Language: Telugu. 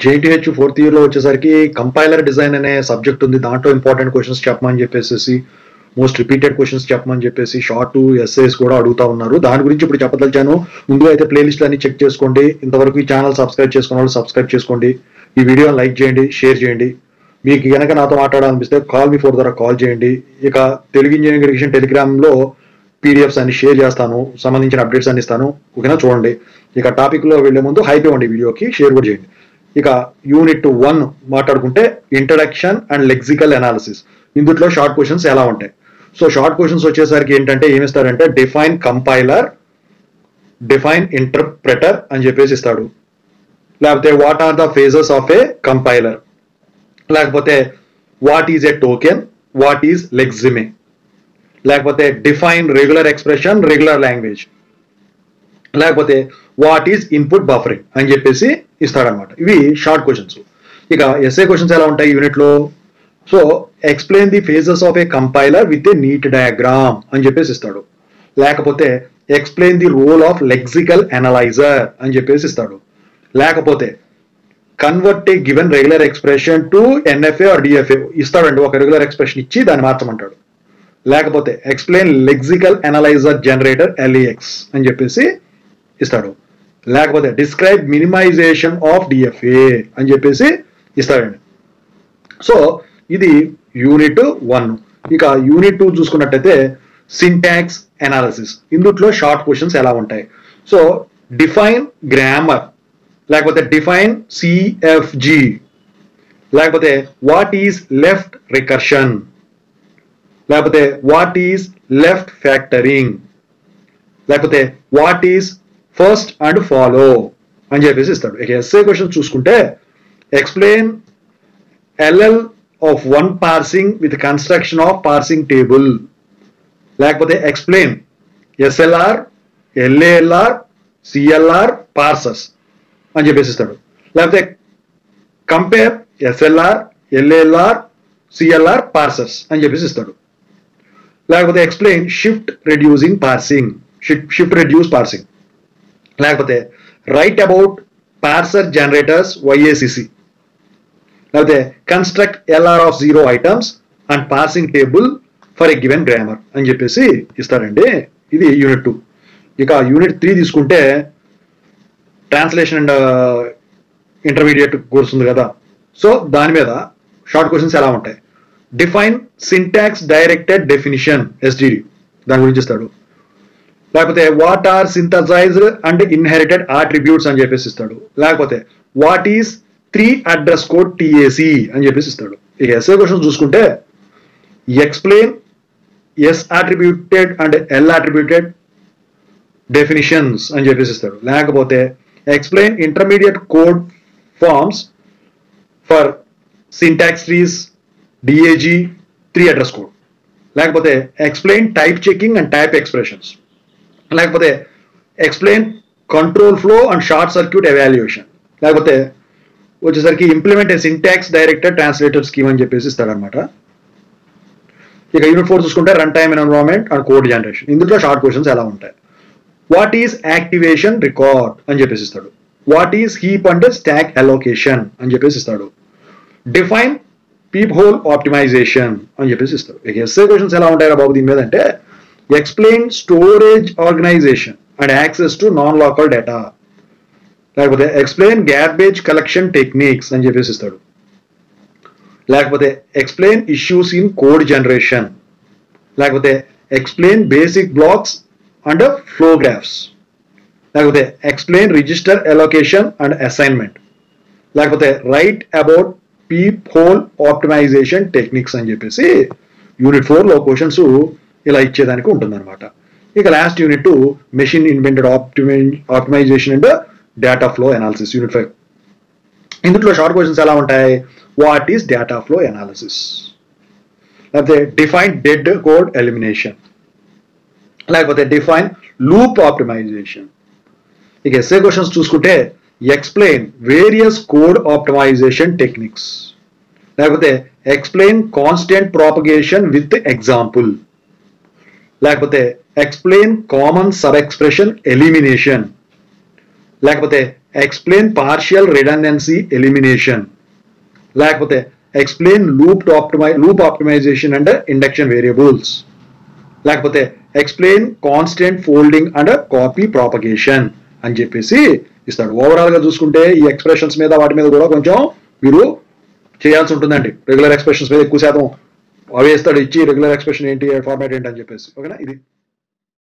JTH 4th year లో వచ్చేసరికి కంపైలర్ డిజైన్ అనే సబ్జెక్ట్ ఉంది. దాంట్లో ఇంపార్టెంట్ క్వశ్చన్స్ చెప్పమని చెప్పేసి, మోస్ట్ రిపీటెడ్ క్వశ్చన్స్ చెప్పమని చెప్పేసి షార్ట్ ఎస్ఏస్ కూడా అడుగుతా ఉన్నారు. దాని గురించి ఇప్పుడు చెప్పదలిచాను. ముందు అయితే ప్లేలిస్ట్ అన్ని చెక్ చేసుకోండి. ఇంతవరకు ఈ ఛానల్ సబ్స్క్రైబ్ చేసుకున్న వాళ్ళు సబ్స్క్రైబ్ చేసుకోండి. ఈ వీడియో లైక్ చేయండి, షేర్ చేయండి. మీకు కనుక నాతో మాట్లాడాలనిపిస్తే కాల్ మీ ఫోర్ ద్వారా కాల్ చేయండి. ఇక తెలుగు ఇంజనీరింగ్ ఎడ్యుకేషన్ టెలిగ్రామ్లో పీడిఎఫ్స్ అన్ని షేర్ చేస్తాను, సంబంధించిన అప్డేట్స్ అన్ని ఇస్తాను. ఓకేనా, చూడండి. ఇక టాపిక్లో వెళ్లే ముందు హైప్ ఇవ్వండి వీడియోకి, షేర్ కూడా చేయండి. ఇక యూనిట్ 1 మాట్లాడుకుంటే ఇంట్రడక్షన్ అండ్ లెక్సికల్ అనాలిసిస్. ఇందులో షార్ట్ క్వశ్చన్స్ ఎలా ఉంటాయి? సో షార్ట్ క్వశ్చన్స్ వచ్చేసరికి ఏంటంటే ఏమిస్తారంటే డిఫైన్ కంపైలర్, డిఫైన్ ఇంటర్ప్రెటర్ అని చెప్పేసి ఇస్తాడు. లేకపోతే what are the phases of a compiler, లేకపోతే what is a token, what is lexeme, లేకపోతే define regular expression, regular language, లేకపోతే వాట్ ఈజ్ ఇన్పుట్ బఫరింగ్ అని చెప్పేసి ఇస్తాడనమాట. ఇవి షార్ట్ క్వశ్చన్స్. ఇక ఎస్ఏ క్వశ్చన్స్ ఎలా ఉంటాయి యూనిట్ లో? So explain the phases of a compiler with a neat diagram అని చెప్పేసి ఇస్తాడు. లేకపోతే explain the role of lexical analyser అని చెప్పేసి ఇస్తాడు. లేకపోతే convert a given regular expression to NFA or DFA ఇస్తాడండి. ఒక రెగ్యులర్ ఎక్స్ప్రెషన్ ఇచ్చి దాన్ని మార్చమంటాడు. లేకపోతే explain lexical analyser generator LEX అని చెప్పేసి ఇస్తాడు. లేకపోతే డిస్క్రైబ్ మినిమైజేషన్ ఆఫ్ డిఎఫ్ఏ అని చెప్పేసి ఇస్తాడండి. సో ఇది యూనిట్ 1. ఇక యూనిట్ 2 చూసుకున్నట్టయితే సింటాక్స్ అనాలిసిస్. ఇందులో షార్ట్ క్వశ్చన్స్ ఎలా ఉంటాయి? సో డిఫైన్ గ్రామర్, లేకపోతే డిఫైన్ సిఎఫ్జి, లేకపోతే వాట్ ఈజ్ లెఫ్ట్ రికర్షన్, లేకపోతే వాట్ ఈజ్ లెఫ్ట్ ఫ్యాక్టరింగ్, లేకపోతే what is first and follow అని చెప్పేసి ఇస్తాడు. ఇక ఎస్ఏ క్వశ్చన్ చూసుకుంటే explain LL of one parsing with construction of parsing table, లేకపోతే explain SLR, LALR, CLR parsers అని చెప్పేసి ఇస్తాడు. లేకపోతే compare SLR, LALR, CLR parsers అని చెప్పేసి ఇస్తాడు. లేకపోతే explain shift reducing parsing, shift reduce parsing, లేకపోతే రైట్ అబౌట్ పార్సర్ జనరేటర్స్ వైఏసిసి, లేకపోతే construct LR of 0 items and parsing table for a given grammar అని చెప్పేసి ఇస్తారండి. ఇది యూనిట్ 2. ఇక యూనిట్ 3 తీసుకుంటే ట్రాన్స్లేషన్ అండ్ ఇంటర్మీడియట్ కోర్స్ ఉంది కదా. సో దాని మీద షార్ట్ క్వశ్చన్స్ ఎలా ఉంటాయి? Define syntax directed definition SDD, దాని గురించి ఇస్తాడు. లేకపోతే what are synthesised and inherited attributes అని చెప్పేసి ఇస్తాడు. లేకపోతే what is 3 address code TAC అని చెప్పేసి ఇస్తాడు. ఇక ఎస్ఏ క్వశ్చన్స్ చూసుకుంటే explain S attributed and L attributed definitions అని చెప్పేసి ఇస్తాడు. లేకపోతే explain intermediate code forms for syntax trees, DAG, 3 address code. లేకపోతే explain type checking and type expressions. లేకపోతే explain control flow and short circuit evaluation. లేకపోతే వచ్చేసరికి ఇంప్లిమెంట్ ఏ సింటాక్స్ డైరెక్టెడ్ ట్రాన్స్లేటర్ స్కీమ్ అని చెప్పేసి ఇస్తాడనమాట. ఇక యూనిట్ 4 చూసుకుంటే run time environment and code generation. ఇందులో షార్ట్ క్వశ్చన్స్ ఎలా ఉంటాయి? వాట్ ఈస్ యాక్టివేషన్ రికార్డ్ అని చెప్పేసి ఇస్తాడు. What is heap and stock allocation అని చెప్పేసి ఇస్తాడు. డిఫైన్ పీప్ హోల్ ఆప్టిమైజేషన్ అని చెప్పేసి ఇస్తాడు. ఇక ఎస్ఏ క్వశ్చన్స్ ఎలా ఉంటాయి బాబు దీని మీద అంటే explain storage organisation and access to non local data, లేకపోతే ఎక్స్ప్లెయిన్ గార్బేజ్ కలెక్షన్ టెక్నిక్స్ అని చెప్పేసి ఇస్తాడు. లేకపోతే explain issues in code generation, లేకపోతే explain basic blocks and flow graphs, లేకపోతే explain register allocation and assignment, లేకపోతే write about peephole optimisation techniques అని చెప్పేసి యూనిట్ 4లో క్వశ్చన్స్ ఇలా ఇచ్చేదానికి ఉంటుంది అనమాట. ఇక లాస్ట్ యూనిట్ మెషిన్ ఇన్వెంటెడ్ optimisation and data flow analysis unit 5. ఇందులో షార్ట్ క్వశ్చన్స్ ఎలా ఉంటాయి? What is data flow analysis, లేకపోతే డిఫైన్ డెడ్ కోడ్ ఎలిమినేషన్, లేకపోతే డిఫైన్ లూప్ ఆప్టిమైజేషన్. ఇక ఎస్ఏ క్వశ్చన్స్ చూసుకుంటే explain various code optimisation techniques, లేకపోతే explain constant propagation with example, లేకపోతే explain common sub expression elimination, లేకపోతే ఎక్స్ప్లెయిన్ పార్షియల్ రిడెండెన్సీ ఎలిమినేషన్, లేకపోతే explain loop optimisation and induction variables, లేకపోతే explain constant folding and copy propagation అని చెప్పేసి ఇస్తాడు. ఓవరాల్ గా చూసుకుంటే ఈ ఎక్స్ప్రెషన్స్ మీద వాటి మీద కూడా కొంచెం మీరు చేయాల్సి ఉంటుందండి. రెగ్యులర్ ఎక్స్ప్రెషన్స్ మీద ఎక్కువ శాతం అవే ఇస్తాడు, ఇచ్చి రెగ్యులర్ ఎక్స్ప్రెషన్ ఏంటి, ఫార్మాట్ ఏంటి అని చెప్పేసి. ఓకేనా, ఇది